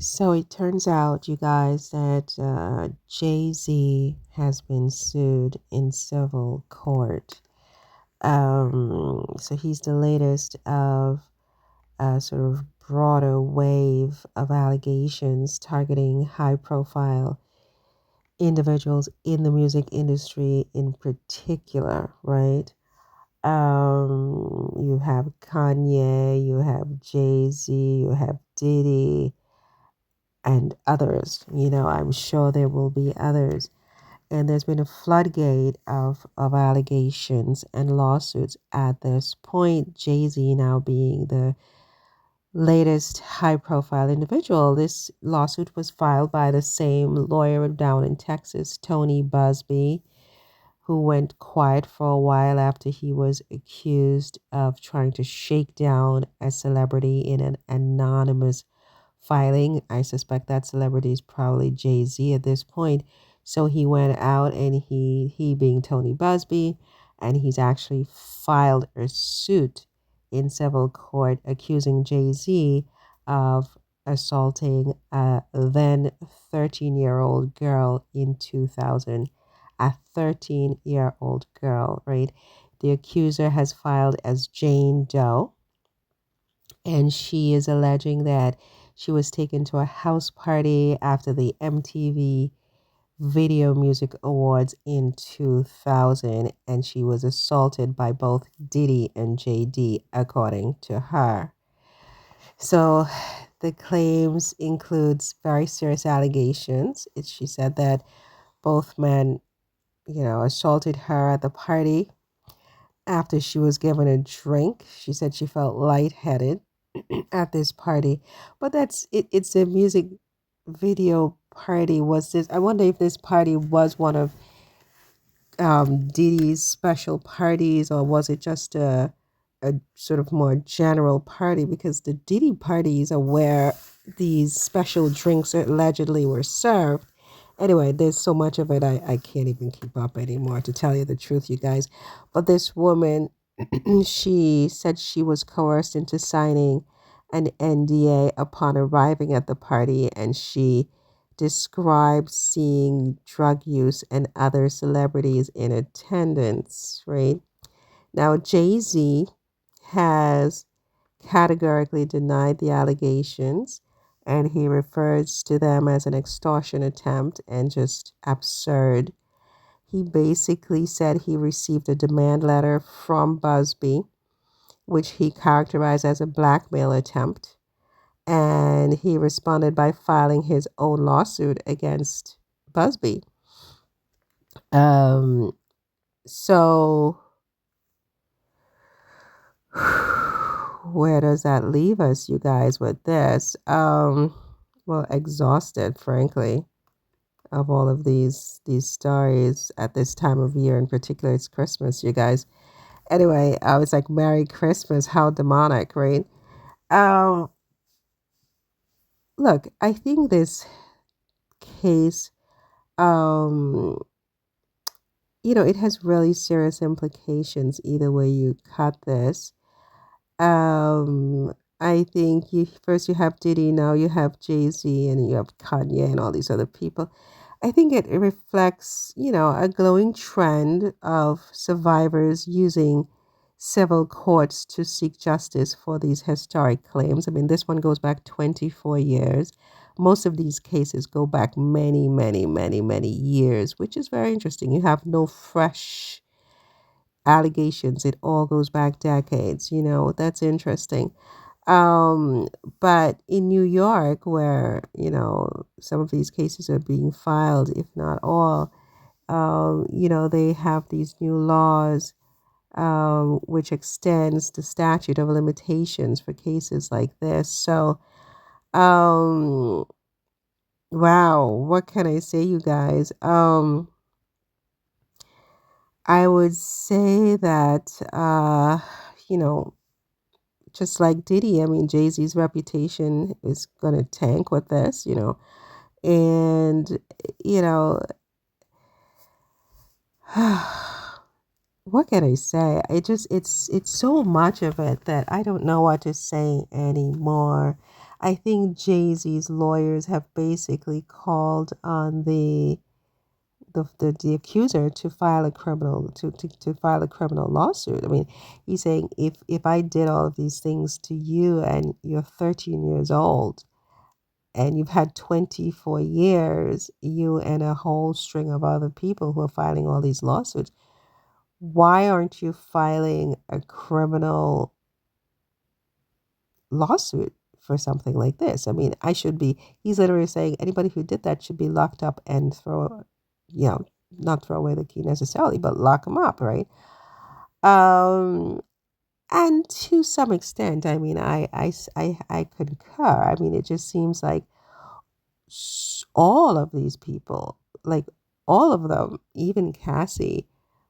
So it turns out, you guys, that Jay-Z has been sued in civil court. So he's the latest of a sort of broader wave of allegations targeting high-profile individuals in the music industry in particular, right? You have Kanye, you have Jay-Z, you have Diddy, and others. I'm sure there will be others. And there's been a floodgate of allegations and lawsuits at this point, Jay-Z now being the latest high profile individual. This lawsuit was filed by the same lawyer down in Texas, Tony Buzbee, who went quiet for a while after he was accused of trying to shake down a celebrity in an anonymous filing. I suspect that celebrity is probably Jay-Z at this point. So he went out and he being Tony Buzbee, and he's actually filed a suit in civil court accusing Jay-Z of assaulting a then 13-year-old girl in 2000. A 13-year-old girl, right? The accuser has filed as Jane Doe, and she is alleging that she was taken to a house party after the MTV Video Music Awards in 2000, and she was assaulted by both Diddy and JD, according to her. So the claims includes very serious allegations. She said that both men, assaulted her at the party after she was given a drink. She said she felt lightheaded at this party. But it's a music video party. Was this, I wonder if this party was one of Diddy's special parties, or was it just a sort of more general party? Because the Diddy parties are where these special drinks allegedly were served. Anyway, there's so much of it, I can't even keep up anymore, to tell you the truth, you guys. But this woman, she said she was coerced into signing an NDA upon arriving at the party, and she described seeing drug use and other celebrities in attendance, right? Now, Jay-Z has categorically denied the allegations, and he refers to them as an extortion attempt and just absurd. He basically said he received a demand letter from Busby, which he characterized as a blackmail attempt, and he responded by filing his own lawsuit against Busby. Um, so where does that leave us, you guys, with this? Well, exhausted, frankly, of all of these stories at this time of year. In particular, it's Christmas, you guys. Anyway, I was like, Merry Christmas, how demonic, right? Um, Look, I think this case, um, it has really serious implications either way you cut this. I think you have Diddy, now you have Jay-Z, and you have Kanye and all these other people. I think it reflects, a glowing trend of survivors using civil courts to seek justice for these historic claims. I mean, this one goes back 24 years. Most of these cases go back many, many, many, many years, which is very interesting. You have no fresh allegations. It all goes back decades. That's interesting. Um, but in New York, where, some of these cases are being filed, if not all, they have these new laws, which extends the statute of limitations for cases like this. So, um, wow, what can I say, you guys? I would say that, you know, just like Diddy, I mean, Jay-Z's reputation is going to tank with this, and, you know, what can I say? It's so much of it that I don't know what to say anymore. I think Jay-Z's lawyers have basically called on the accuser to file a criminal to file a criminal lawsuit. I mean, he's saying if I did all of these things to you and you're 13 years old and you've had 24 years, you and a whole string of other people who are filing all these lawsuits, why aren't you filing a criminal lawsuit for something like this? I mean, he's literally saying anybody who did that should be locked up and you know, not throw away the key necessarily, but lock them up, right? Um, and to some extent, I mean, I concur. I mean, it just seems like all of these people, like all of them, even Cassie,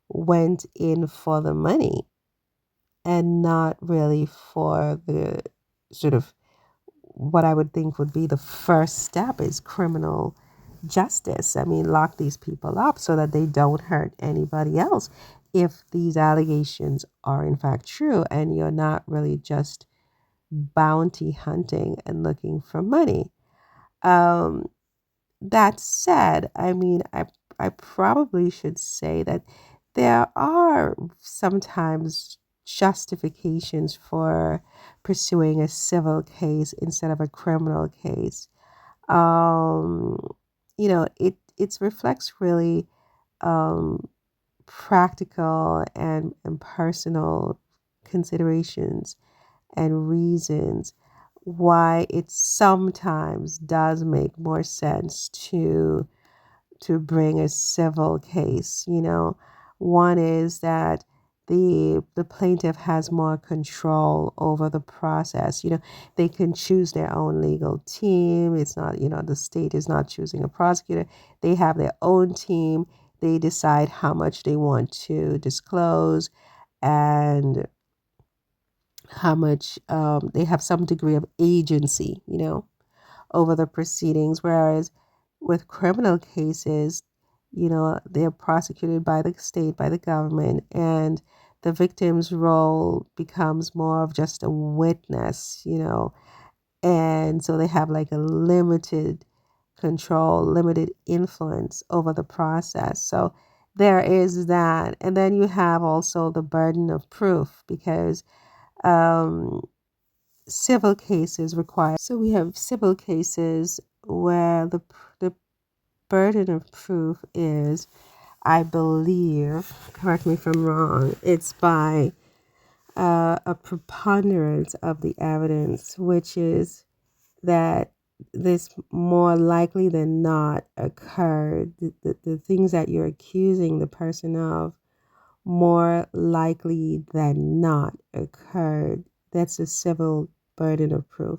went in for the money and not really for the sort of what I would think would be the first step is criminal justice. I mean, lock these people up so that they don't hurt anybody else if these allegations are in fact true and you're not really just bounty hunting and looking for money. Um, that said, I mean, I probably should say that there are sometimes justifications for pursuing a civil case instead of a criminal case. Um, it reflects really um, practical and personal considerations and reasons why it sometimes does make more sense to bring a civil case. One is that the plaintiff has more control over the process. They can choose their own legal team. It's not, the state is not choosing a prosecutor. They have their own team. They decide how much they want to disclose and how much they have some degree of agency, over the proceedings. Whereas with criminal cases, they're prosecuted by the state, by the government, and the victim's role becomes more of just a witness, and so they have like a limited control, limited influence over the process. So there is that. And then you have also the burden of proof because um, civil cases require. So we have civil cases where the burden of proof is, I believe, correct me if I'm wrong, it's by a preponderance of the evidence, which is that this more likely than not occurred. The things that you're accusing the person of more likely than not occurred. That's a civil burden of proof.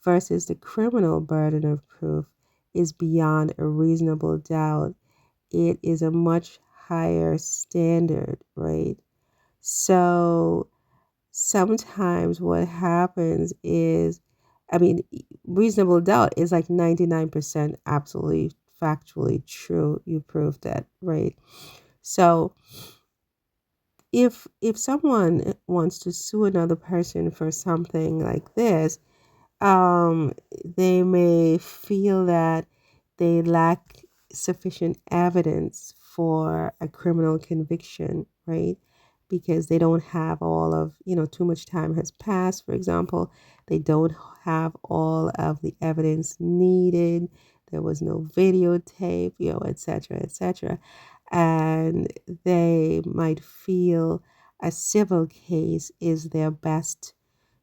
Versus the criminal burden of proof is beyond a reasonable doubt. It is a much higher standard, right? So sometimes what happens is, I mean, reasonable doubt is like 99% absolutely factually true. You proved that, right? So if someone wants to sue another person for something like this, they may feel that they lack sufficient evidence for a criminal conviction, right? Because they don't have all of, too much time has passed, for example. They don't have all of the evidence needed. There was no videotape, et cetera, et cetera. And they might feel a civil case is their best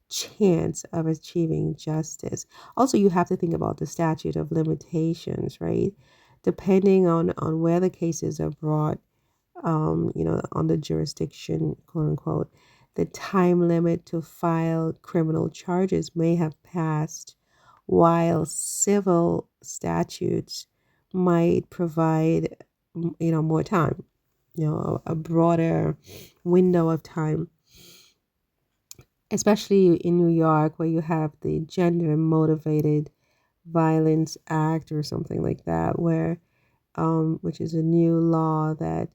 chance of achieving justice. Also, you have to think about the statute of limitations, right? Depending on where the cases are brought, on the jurisdiction, quote unquote, the time limit to file criminal charges may have passed, while civil statutes might provide, more time, a broader window of time, especially in New York, where you have the Gender Motivated Violence Act or something like that, which is a new law that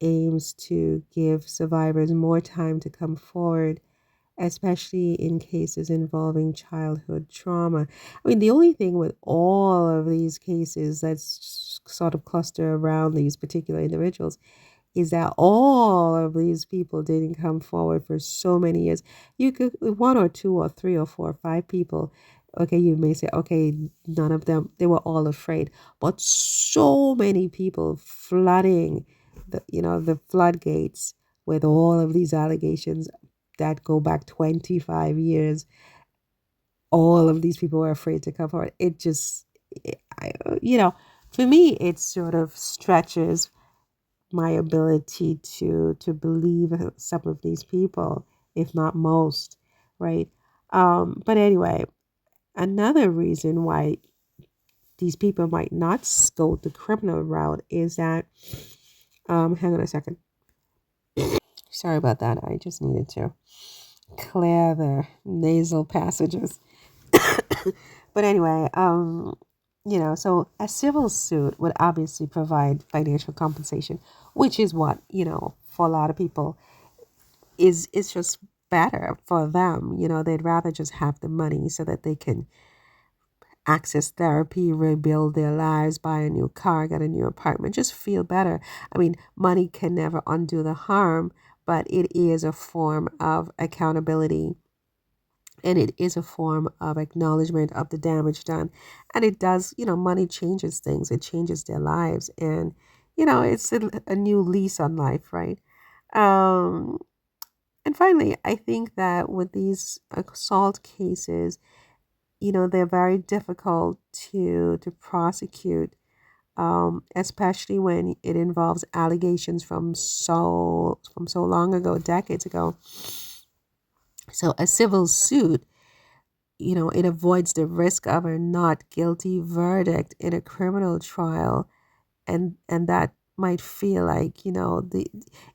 aims to give survivors more time to come forward especially in cases involving childhood trauma. I mean, the only thing with all of these cases that's sort of cluster around these particular individuals is that all of these people didn't come forward for so many years. You could one or two or three or four or five people. Okay, you may say, okay, none of them, they were all afraid, but so many people flooding the floodgates with all of these allegations that go back 25 years. All of these people were afraid to come forward. It just, I, for me, it sort of stretches my ability to believe some of these people, if not most, right? But anyway, another reason why these people might not go the criminal route is that, hang on a second. Sorry about that. I just needed to clear the nasal passages. But anyway, so a civil suit would obviously provide financial compensation, which is what, for a lot of people is just better for them. They'd rather just have the money so that they can access therapy, rebuild their lives, buy a new car, get a new apartment, just feel better. I mean, money can never undo the harm, but it is a form of accountability, and it is a form of acknowledgement of the damage done. And it does, money changes things, it changes their lives. And, it's a new lease on life, right? Um, and finally, I think that with these assault cases, they're very difficult to prosecute, especially when it involves allegations from so long ago, decades ago. So a civil suit, it avoids the risk of a not guilty verdict in a criminal trial, and that might feel like, the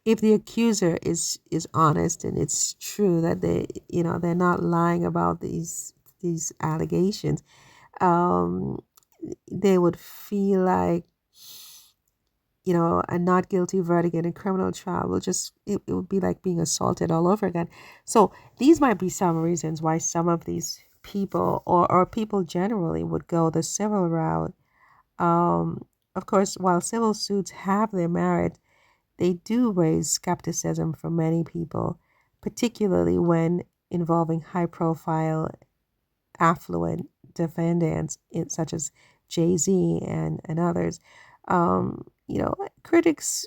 if the accuser is honest and it's true that they're not lying about these allegations, um they would feel like, a not guilty verdict in a criminal trial will just it would be like being assaulted all over again. So these might be some reasons why some of these people, or people generally, would go the civil route. Of course, while civil suits have their merit, they do raise skepticism for many people, particularly when involving high profile, affluent defendants, such as Jay-Z and others. Critics,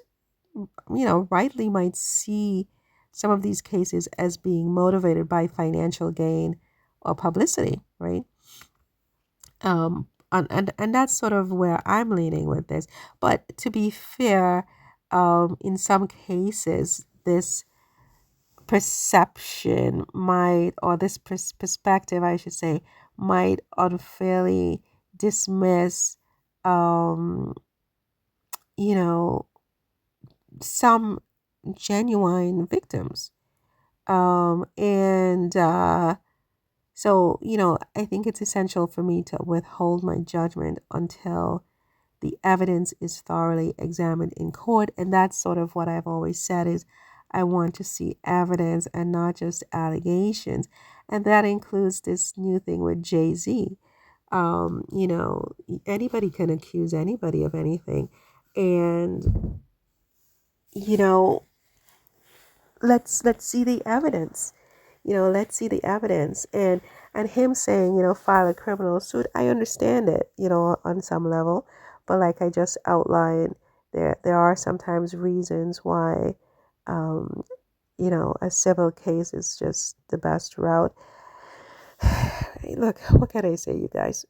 rightly might see some of these cases as being motivated by financial gain or publicity, right? And that's sort of where I'm leaning with this. But to be fair, in some cases, this perception might, or this perspective, I should say, might unfairly dismiss, um, you know, some genuine victims. And so, I think it's essential for me to withhold my judgment until the evidence is thoroughly examined in court. And that's sort of what I've always said is I want to see evidence and not just allegations. And that includes this new thing with Jay-Z. Anybody can accuse anybody of anything. And, you know, let's see the evidence. Let's see the evidence. And him saying, file a criminal suit, I understand it, on some level. But like I just outlined, there are sometimes reasons why, um, a civil case is just the best route. Hey, look, what can I say, you guys?